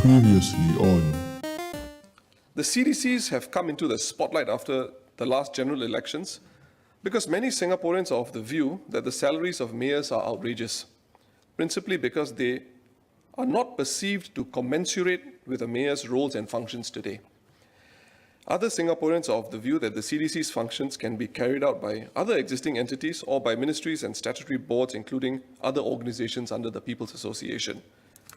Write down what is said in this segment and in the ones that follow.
Previously on The CDCs have come into the spotlight after the last general elections because many Singaporeans are of the view that the salaries of mayors are outrageous, principally because they are not perceived to commensurate with a mayor's roles and functions today. Other Singaporeans are of the view that the CDC's functions can be carried out by other existing entities or by ministries and statutory boards, including other organizations under the People's Association,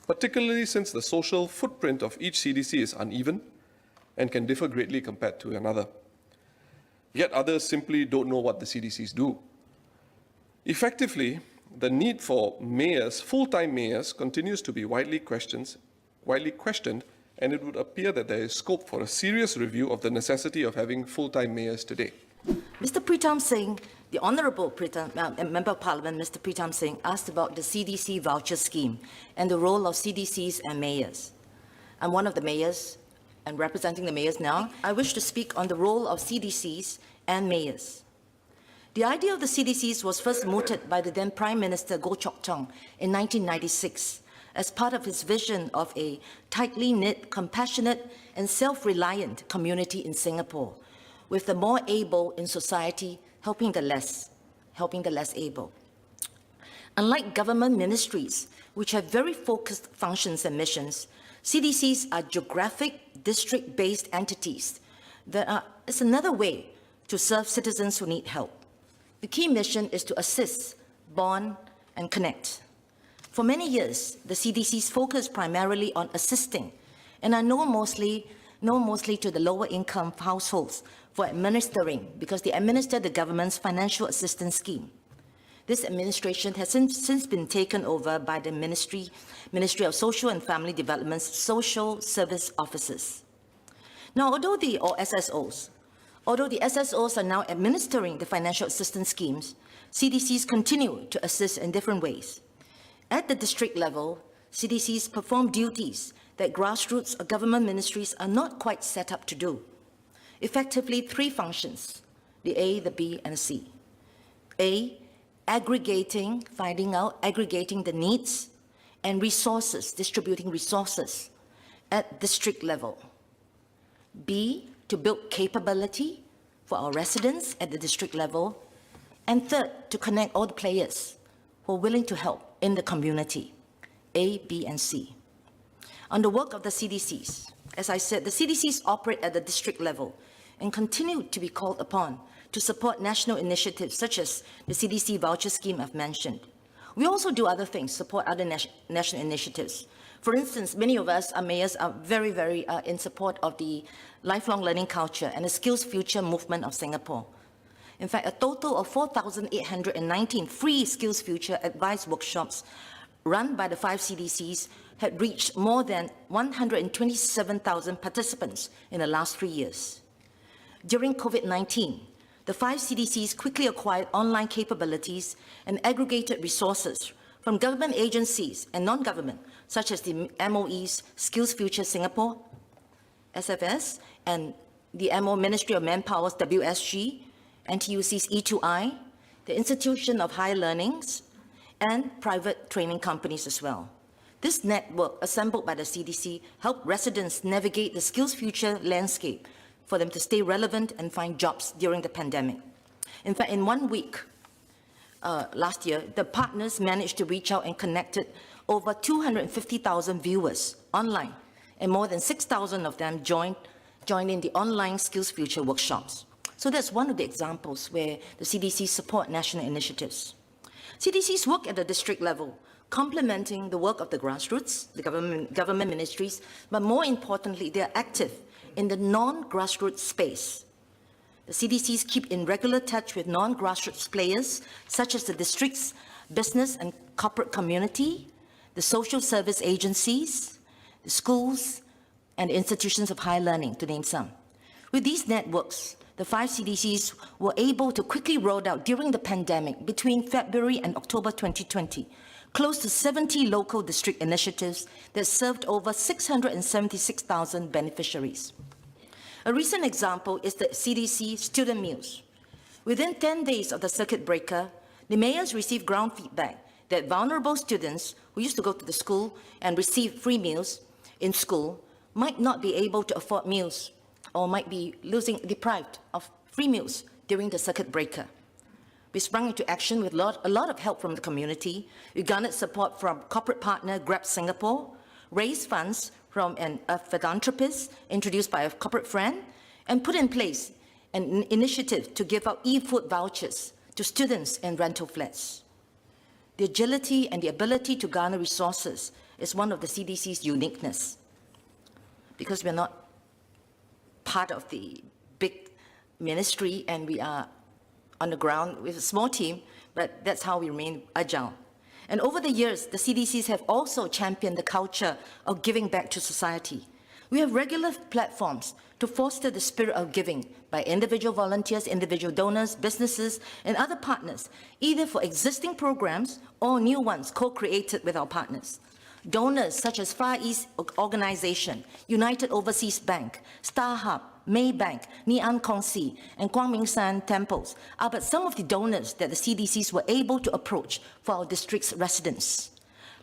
particularly since the social footprint of each CDC is uneven and can differ greatly compared to another. Yet others simply don't know what the CDCs do. Effectively, the need for mayors, full-time mayors, continues to be widely questioned, and it would appear that there is scope for a serious review of the necessity of having full-time mayors today. Mr. Pritam Singh, the Honourable Member of Parliament, Mr. Pritam Singh, asked about the CDC voucher scheme and the role of CDCs and mayors. I'm one of the mayors and representing the mayors now. I wish to speak on the role of CDCs and mayors. The idea of the CDCs was first mooted by the then Prime Minister Goh Chok Tong in 1996 as part of his vision of a tightly knit, compassionate and self-reliant community in Singapore, with the more able in society helping the less able. Unlike government ministries, which have very focused functions and missions, CDCs are geographic, district-based entities it's another way to serve citizens who need help. The key mission is to assist, bond, and connect. For many years, the CDCs focused primarily on assisting, and are known mostly to the lower income households for administering, because they administer the government's financial assistance scheme. This administration has since been taken over by the Ministry of Social and Family Development's Social Service Officers. Now, although the SSOs are now administering the financial assistance schemes, CDCs continue to assist in different ways. At the district level, CDCs perform duties that grassroots or government ministries are not quite set up to do. Effectively, three functions: the A, the B, and the C. A, aggregating the needs and resources, distributing resources at district level. B, to build capability for our residents at the district level. And third, to connect all the players who are willing to help in the community. A, B, and C. On the work of the CDCs, as I said, the CDCs operate at the district level and continue to be called upon to support national initiatives such as the CDC voucher scheme I've mentioned. We also do other things, support other national initiatives. For instance, many of us, our mayors, are very in support of the lifelong learning culture and the Skills Future movement of Singapore. In fact, a total of 4,819 free Skills Future advice workshops run by the 5 CDCs had reached more than 127,000 participants in the last 3 years. During COVID-19, the 5 CDCs quickly acquired online capabilities and aggregated resources from government agencies and non-government, such as the MOE's Skills Future Singapore, SFS, and the Ministry of Manpower's WSG, NTUC's E2I, the Institution of Higher Learnings, and private training companies as well. This network, assembled by the CDC, helped residents navigate the Skills Future landscape for them to stay relevant and find jobs during the pandemic. In fact, in 1 week last year, the partners managed to reach out and connected over 250,000 viewers online, and more than 6,000 of them joined in the online Skills Future workshops. So that's one of the examples where the CDC support national initiatives. CDCs work at the district level, complementing the work of the grassroots, the government ministries, but more importantly, they are active in the non-grassroots space. The CDCs keep in regular touch with non-grassroots players, such as the district's business and corporate community, the social service agencies, the schools, and the institutions of higher learning, to name some. With these networks, the 5 CDCs were able to quickly roll out during the pandemic between February and October 2020, close to 70 local district initiatives that served over 676,000 beneficiaries. A recent example is the CDC student meals. Within 10 days of the circuit breaker, the mayors received ground feedback that vulnerable students who used to go to the school and receive free meals in school might not be able to afford meals or might be deprived of free meals during the circuit breaker. We sprung into action with a lot of help from the community. We garnered support from corporate partner Grab Singapore, raised funds from a philanthropist introduced by a corporate friend, and put in place an initiative to give out e-food vouchers to students in rental flats. The agility and the ability to garner resources is one of the CDC's uniqueness, because we're not part of the big ministry and we are on the ground with a small team, but that's how we remain agile. And over the years, the CDCs have also championed the culture of giving back to society. We have regular platforms to foster the spirit of giving by individual volunteers, individual donors, businesses, and other partners, either for existing programs or new ones co-created with our partners. Donors such as Far East Organization, United Overseas Bank, StarHub, Maybank, Nian Kongsi, and Kwang Ming San temples are but some of the donors that the CDCs were able to approach for our district's residents.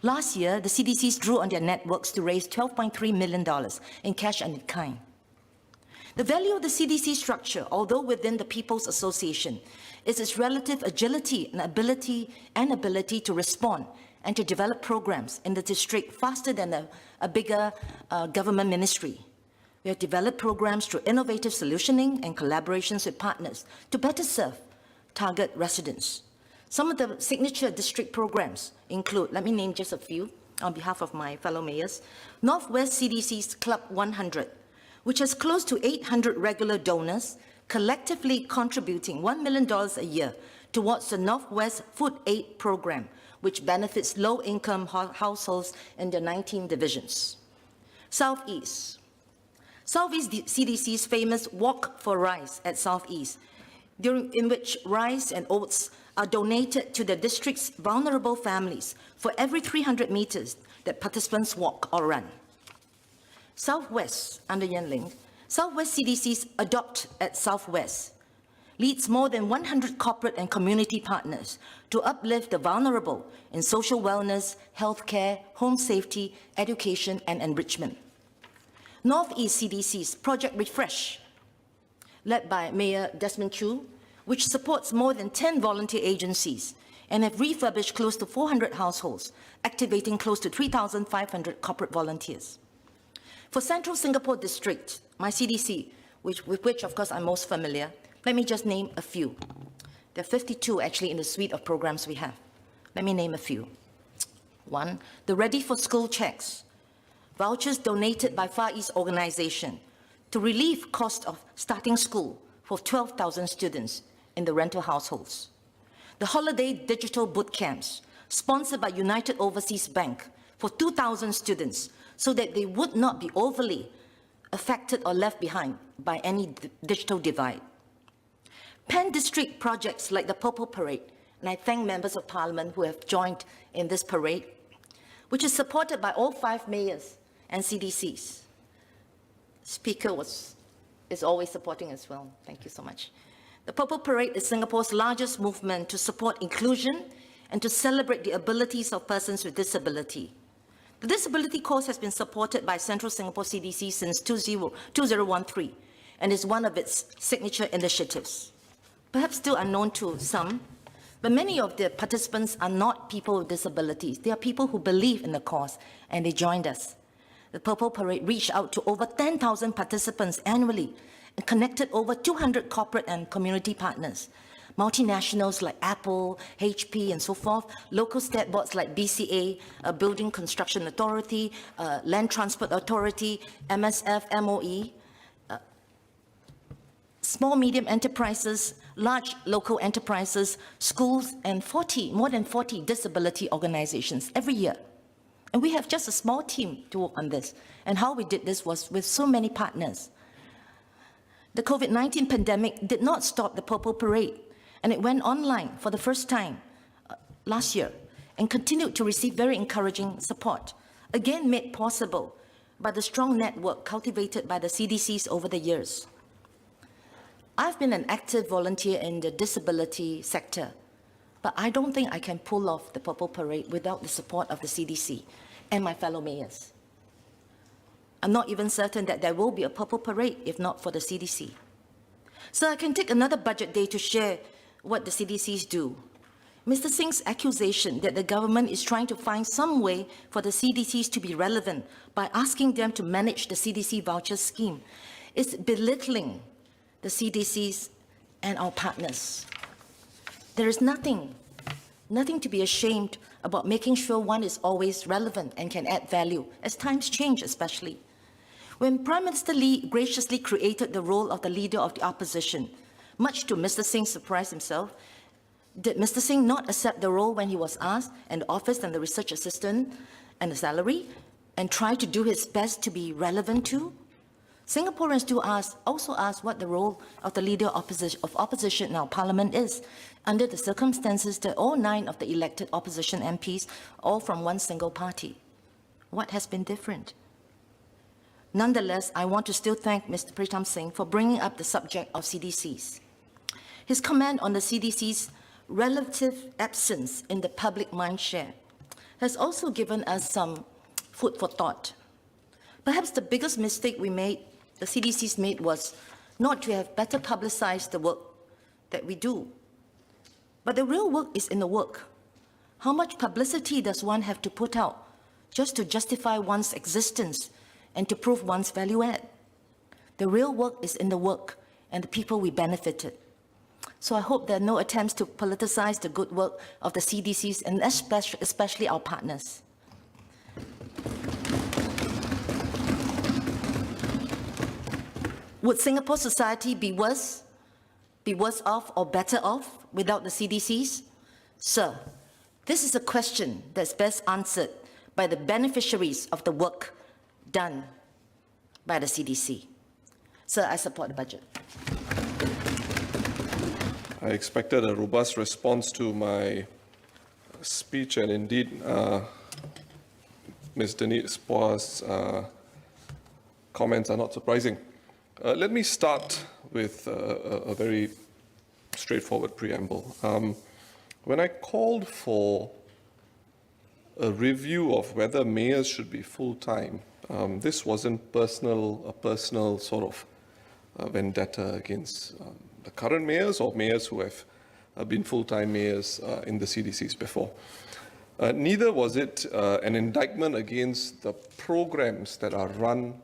Last year, the CDCs drew on their networks to raise $12.3 million in cash and in kind. The value of the CDC structure, although within the People's Association, is its relative agility and ability to respond and to develop programs in the district faster than a bigger government ministry. We have developed programs through innovative solutioning and collaborations with partners to better serve target residents. Some of the signature district programs include, let me name just a few on behalf of my fellow mayors, Northwest CDC's Club 100, which has close to 800 regular donors, collectively contributing $1 million a year towards the Northwest Food Aid Program, which benefits low-income households in the 19 divisions. Southeast CDC's famous Walk for Rice at Southeast, in which rice and oats are donated to the district's vulnerable families for every 300 meters that participants walk or run. Southwest, under Yen Ling, Southwest CDC's Adopt at Southwest leads more than 100 corporate and community partners to uplift the vulnerable in social wellness, healthcare, home safety, education, and enrichment. Northeast CDC's Project Refresh, led by Mayor Desmond Chu, which supports more than 10 volunteer agencies and have refurbished close to 400 households, activating close to 3,500 corporate volunteers. For Central Singapore District, my CDC, with which of course I'm most familiar, let me just name a few. There are 52 actually in the suite of programs we have. Let me name a few. One, the Ready for School checks, vouchers donated by Far East Organization to relieve cost of starting school for 12,000 students in the rental households. The Holiday Digital Boot Camps, sponsored by United Overseas Bank for 2,000 students, so that they would not be overly affected or left behind by any digital divide. Pan-district projects like the Purple Parade, and I thank members of Parliament who have joined in this parade, which is supported by all 5 mayors and CDCs. Speaker is always supporting as well. Thank you so much. The Purple Parade is Singapore's largest movement to support inclusion and to celebrate the abilities of persons with disability. The disability cause has been supported by Central Singapore CDC since 2013 and is one of its signature initiatives. Perhaps still unknown to some, but many of the participants are not people with disabilities. They are people who believe in the cause, and they joined us. The Purple Parade reached out to over 10,000 participants annually and connected over 200 corporate and community partners, multinationals like Apple, HP, and so forth, local state boards like BCA, Building Construction Authority, Land Transport Authority, MSF, MOE, small, medium enterprises, large local enterprises, schools, and more than 40 disability organizations every year. And we have just a small team to work on this. And how we did this was with so many partners. The COVID-19 pandemic did not stop the Purple Parade, and it went online for the first time last year and continued to receive very encouraging support, again made possible by the strong network cultivated by the CDCs over the years. I've been an active volunteer in the disability sector, but I don't think I can pull off the Purple Parade without the support of the CDC and my fellow mayors. I'm not even certain that there will be a purple parade if not for the CDC. So I can take another budget day to share what the CDCs do. Mr. Singh's accusation that the government is trying to find some way for the CDCs to be relevant by asking them to manage the CDC voucher scheme is belittling the CDCs and our partners. There is nothing to be ashamed about making sure one is always relevant and can add value, as times change especially. When Prime Minister Lee graciously created the role of the leader of the opposition, much to Mr. Singh's surprise himself, did Mr. Singh not accept the role when he was asked, and the office and the research assistant and the salary, and try to do his best to be relevant too? Singaporeans also ask what the role of the leader of opposition in our parliament is, under the circumstances that all 9 of the elected opposition MPs are all from one single party. What has been different? Nonetheless, I want to still thank Mr. Pritam Singh for bringing up the subject of CDCs. His comment on the CDC's relative absence in the public mindshare has also given us some food for thought. Perhaps the biggest mistake the CDCs made, was not to have better publicized the work that we do. But the real work is in the work. How much publicity does one have to put out just to justify one's existence and to prove one's value add? The real work is in the work and the people we benefited. So I hope there are no attempts to politicize the good work of the CDCs and especially our partners. Would Singapore society be worse off or better off without the CDCs? Sir, this is a question that's best answered by the beneficiaries of the work done by the CDC. Sir, I support the budget. I expected a robust response to my speech, and indeed, Ms. Denise Phua's comments are not surprising. Let me start with a very straightforward preamble. When I called for a review of whether mayors should be full-time, this wasn't a personal sort of vendetta against the current mayors or mayors who have been full-time mayors in the CDCs before. Neither was it an indictment against the programs that are run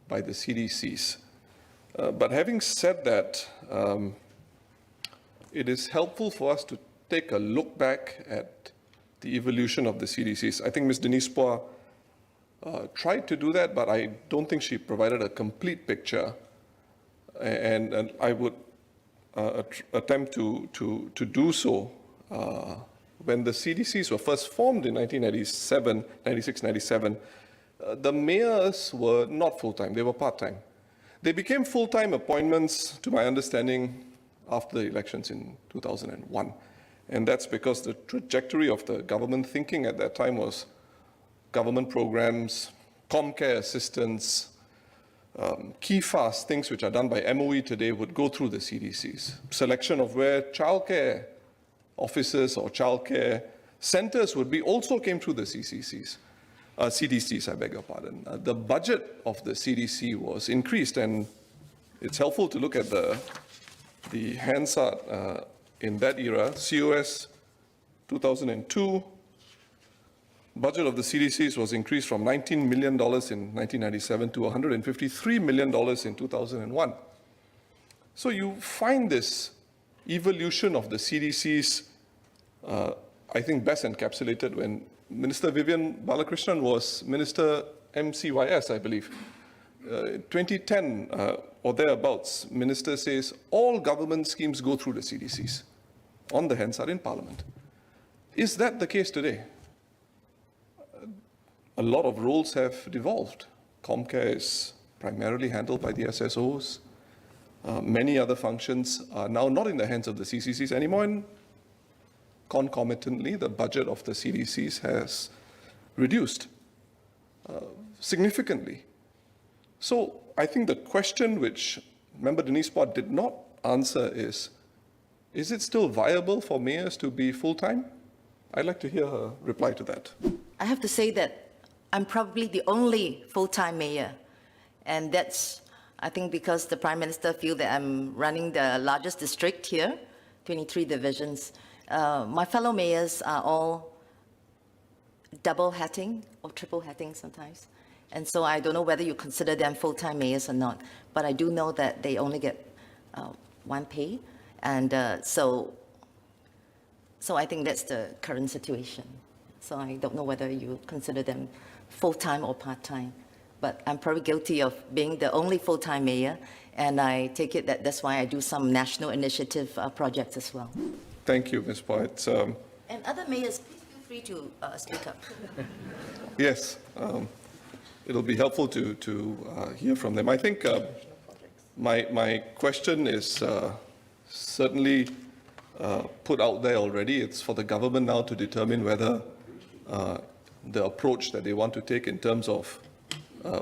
by the CDCs. But having said that, it is helpful for us to take a look back at the evolution of the CDCs. I think Ms. Denise Phua tried to do that, but I don't think she provided a complete picture. And I would attempt to do so. When the CDCs were first formed in 96, 97, the mayors were not full-time, they were part-time. They became full-time appointments, to my understanding, after the elections in 2001. And that's because the trajectory of the government thinking at that time was government programs, Comcare assistance, key fast things which are done by MOE today would go through the CDCs. Selection of where childcare offices or childcare centers would be also came through the CDCs, I beg your pardon. The budget of the CDC was increased, and it's helpful to look at the Hansard in that era. COS 2002, budget of the CDCs was increased from $19 million in 1997 to $153 million in 2001. So you find this evolution of the CDCs, I think, best encapsulated when Minister Vivian Balakrishnan was Minister MCYS, I believe. 2010 or thereabouts, Minister says all government schemes go through the CDCs on the Hansard in Parliament. Is that the case today? A lot of roles have devolved. Comcare is primarily handled by the SSOs. Many other functions are now not in the hands of the CCCs anymore, and concomitantly, the budget of the CDCs has reduced significantly. So I think the question which Member Denise Phua did not answer is it still viable for mayors to be full-time? I'd like to hear her reply to that. I have to say that I'm probably the only full-time mayor And that's, I think, because the Prime Minister feels that I'm running the largest district here, 23 divisions. My fellow mayors are all double hatting or triple hatting sometimes. And so I don't know whether you consider them full-time mayors or not, but I do know that they only get one pay. And so I think that's the current situation. So I don't know whether you consider them full-time or part-time. But I'm probably guilty of being the only full-time mayor, and I take it that that's why I do some national initiative projects as well. Thank you, Ms. Phua. And other mayors, please feel free to speak up. Yes, it'll be helpful to hear from them. I think my question is certainly put out there already. It's for the government now to determine whether the approach that they want to take in terms of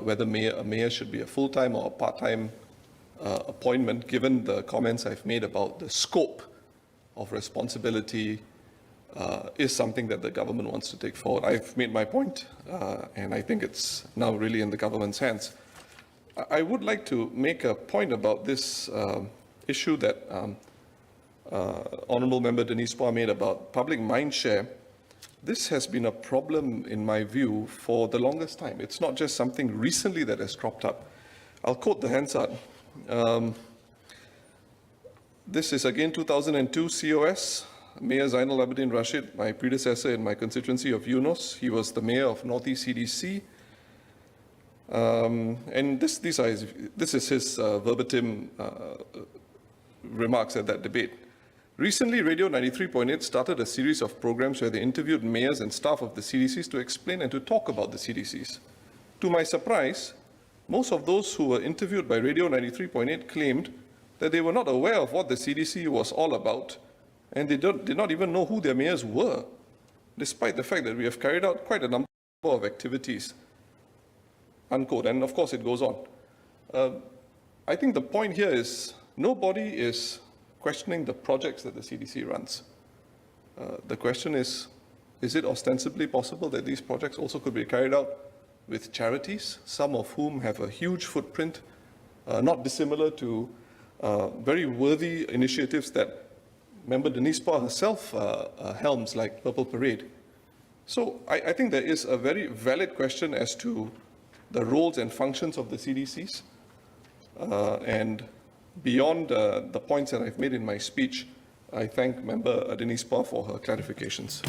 whether a mayor should be a full-time or a part-time appointment, given the comments I've made about the scope of responsibility is something that the government wants to take forward. I've made my point, and I think it's now really in the government's hands. I would like to make a point about this issue that Honourable Member Denise Phua made about public mindshare. This has been a problem, in my view, for the longest time. It's not just something recently that has cropped up. I'll quote the Hansard. This is again 2002 COS. Mayor Zainal Abidin Rashid, my predecessor in my constituency of Eunos. He was the mayor of Northeast CDC. And this is his verbatim remarks at that debate. Recently, Radio 93.8 started a series of programs where they interviewed mayors and staff of the CDCs to explain and to talk about the CDCs. To my surprise, most of those who were interviewed by Radio 93.8 claimed that they were not aware of what the CDC was all about, and they did not even know who their mayors were, despite the fact that we have carried out quite a number of activities. Unquote. And of course, it goes on. I think the point here is nobody is questioning the projects that the CDC runs. The question is it ostensibly possible that these projects also could be carried out with charities, some of whom have a huge footprint, not dissimilar to very worthy initiatives that Member Denise Phua herself helms, like Purple Parade. So I think there is a very valid question as to the roles and functions of the CDCs, and beyond the points that I've made in my speech, I thank Member Denise Phua for her clarifications.